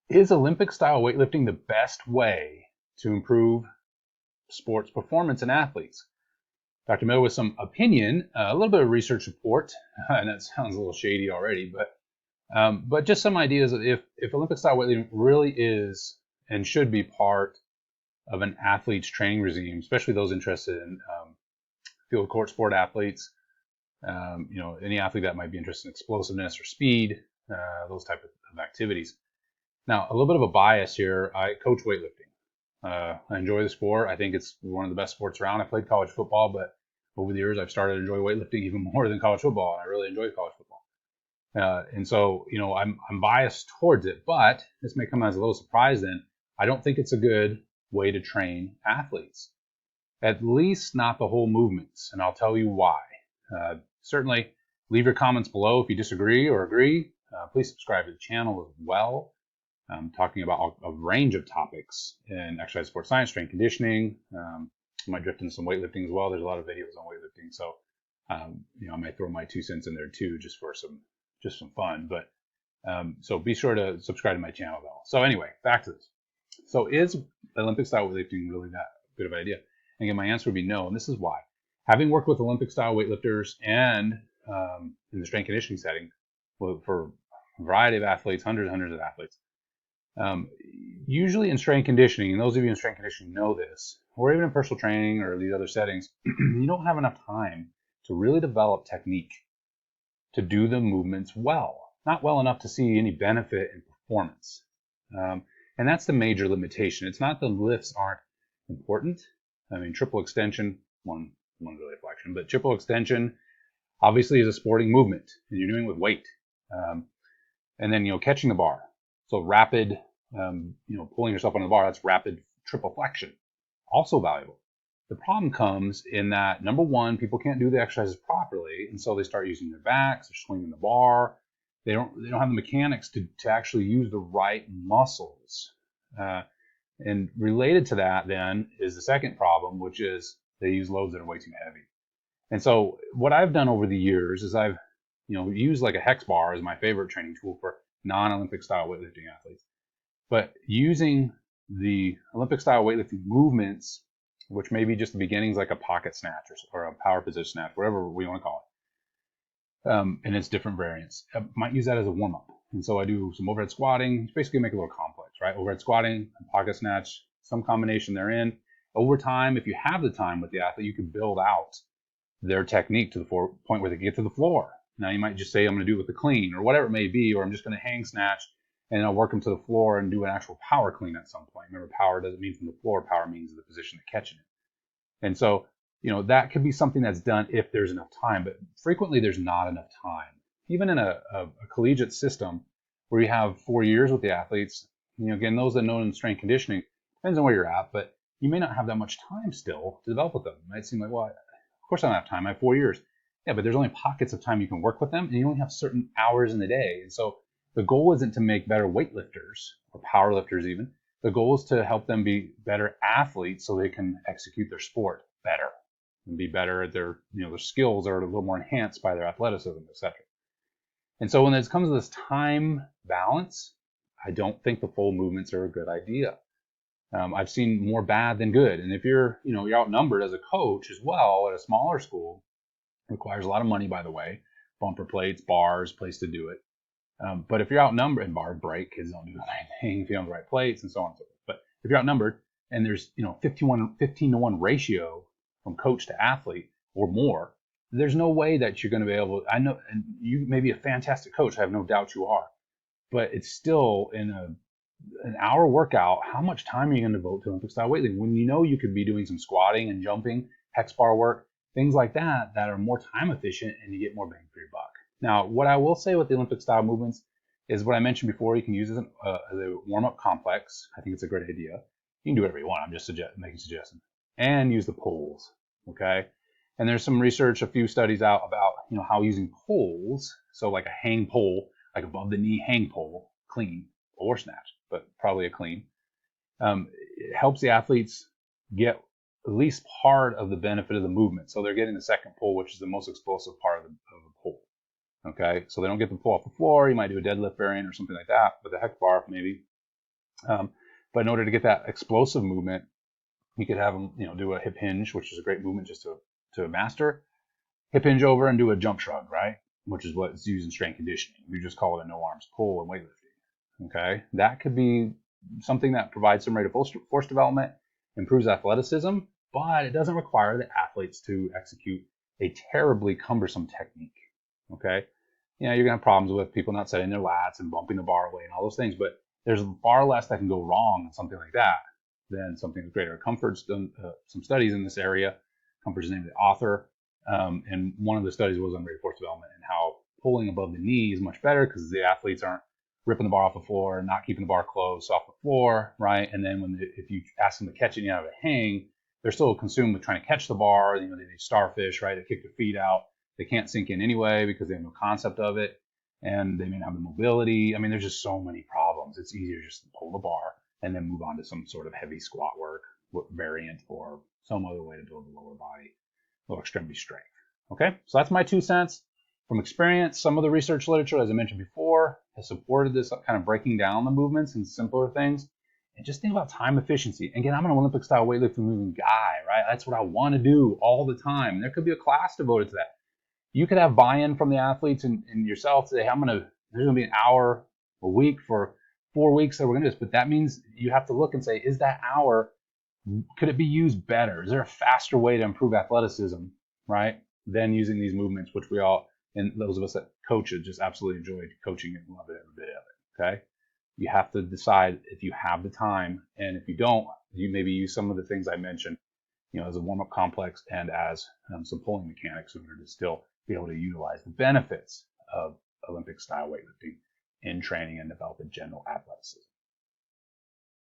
Is Olympic style weightlifting the best way to improve sports performance in athletes? Dr. Miller with some opinion, a little bit of research report, and that sounds a little shady already, but just some ideas of if Olympic style weightlifting really is and should be part of an athlete's training regime, especially those interested in field court sport athletes, any athlete that might be interested in explosiveness or speed, those type of activities. Now, a little bit of a bias here. I coach weightlifting. I enjoy the sport. I think it's one of the best sports around. I played college football, but over the years, I've started to enjoy weightlifting even more than college football, and I really enjoy college football. And so, I'm biased towards it, but this may come as a little surprise then. I don't think it's a good way to train athletes, at least not the whole movements, and I'll tell you why. Certainly, leave your comments below if you disagree or agree. Please subscribe to the channel as well. I'm talking about a range of topics in exercise, sports science, strength conditioning. I might drift into some weightlifting as well. There's a lot of videos on weightlifting, so I might throw my 2 cents in there too, just for some fun. But so be sure to subscribe to my channel though. So anyway, back to this. So is Olympic style weightlifting really that good of an idea? And again, my answer would be no, and this is why. Having worked with Olympic style weightlifters and in the strength conditioning setting for a variety of athletes, hundreds of athletes. Usually in strength conditioning, and those of you in strength conditioning know this, or even in personal training or these other settings, you don't have enough time to really develop technique to do the movements well. Not well enough to see any benefit in performance. And that's the major limitation. It's not the lifts aren't important. I mean, triple extension, one really flexion, but triple extension obviously is a sporting movement, and you're doing it with weight. And then, catching the bar. So rapid, pulling yourself on the bar, that's rapid triple flexion. Also valuable. The problem comes in that, number one, people can't do the exercises properly, and so they start using their backs, they're swinging the bar. They don't have the mechanics to actually use the right muscles. And related to that, then, is the second problem, which is they use loads that are way too heavy. And so what I've done over the years is I've used like a hex bar as my favorite training tool for non-Olympic style weightlifting athletes. But using the Olympic style weightlifting movements, which may be just the beginnings, like a pocket snatch or a power position snatch, whatever we want to call it, and its different variants, I might use that as a warm-up. And so I do some overhead squatting, basically make it a little complex, right? Overhead squatting, pocket snatch, some combination therein. Over time, if you have the time with the athlete, you can build out their technique to the point where they get to the floor. Now you might just say, I'm going to do it with the clean or whatever it may be, or I'm just going to hang snatch and I'll work them to the floor and do an actual power clean at some point. Remember, power doesn't mean from the floor. Power means the position of catching it. And so, that could be something that's done if there's enough time, but frequently there's not enough time. Even in a collegiate system where you have 4 years with the athletes, again, those that know in strength conditioning, depends on where you're at, but you may not have that much time still to develop with them. It might seem like, well, of course I don't have time. I have 4 years. Yeah, but there's only pockets of time you can work with them, and you only have certain hours in the day. And so the goal isn't to make better weightlifters or power lifters even. The goal is to help them be better athletes so they can execute their sport better and be better at their skills are a little more enhanced by their athleticism, etc. And so when it comes to this time balance, I don't think the full movements are a good idea. I've seen more bad than good. And if you're outnumbered as a coach as well at a smaller school, it requires a lot of money, by the way, bumper plates, bars, place to do it. But if you're outnumbered, and bars break, kids don't do anything if you don't have the right plates and so on and so forth. But if you're outnumbered and there's 15 to 1 ratio from coach to athlete or more, there's no way that you're going to be able. I know, and you may be a fantastic coach. I have no doubt you are, but it's still in an hour workout. How much time are you going to devote to Olympic style weightlifting when you could be doing some squatting and jumping, hex bar work, things like that are more time efficient and you get more bang for your buck. Now, what I will say with the Olympic style movements is what I mentioned before. You can use it as a warm-up complex. I think it's a great idea. You can do whatever you want. I'm just making suggestions. And use the poles, okay? And there's some research, a few studies out about how using poles, so like a hang pole, like above the knee hang pole, clean or snatch, but probably a clean, it helps the athletes get at least part of the benefit of the movement. So they're getting the second pull, which is the most explosive part of the pull. Okay, so they don't get the pull off the floor. You might do a deadlift variant or something like that with a hex bar, maybe. But in order to get that explosive movement, you could have them, do a hip hinge, which is a great movement just to master. Hip hinge over and do a jump shrug, right? Which is what's used in strength conditioning. We just call it a no arms pull in weightlifting. Okay, that could be something that provides some rate of force development, improves athleticism, but it doesn't require the athletes to execute a terribly cumbersome technique. Okay, you're gonna have problems with people not setting their lats and bumping the bar away and all those things, but there's far less that can go wrong in something like that than something with greater. Comfort's done some studies in this area. Comfort's the name of the author. And one of the studies was on rate of force development and how pulling above the knee is much better because the athletes aren't ripping the bar off the floor, not keeping the bar closed off the floor, right? And then if you ask them to catch it and you have it hang, they're still consumed with trying to catch the bar. They starfish, right? They kick their feet out. They can't sink in anyway because they have no concept of it, and they may not have the mobility. I mean, there's just so many problems. It's easier just to pull the bar and then move on to some sort of heavy squat work variant or some other way to build the lower body, lower extremity strength. Okay, so that's my 2 cents. From experience, some of the research literature, as I mentioned before, has supported this kind of breaking down the movements and simpler things. And just think about time efficiency. Again, I'm an Olympic style weightlifting moving guy, right? That's what I want to do all the time. And there could be a class devoted to that. You could have buy-in from the athletes and yourself. Say, hey, there's going to be an hour a week for 4 weeks that we're going to do this. But that means you have to look and say, is that hour, could it be used better? Is there a faster way to improve athleticism, right, than using these movements, which we all, and those of us that coach it, just absolutely enjoy coaching it and love it every bit of it, okay? You have to decide if you have the time, and if you don't, you maybe use some of the things I mentioned, as a warm-up complex and as some pulling mechanics in order to still be able to utilize the benefits of Olympic-style weightlifting in training and develop a general athleticism.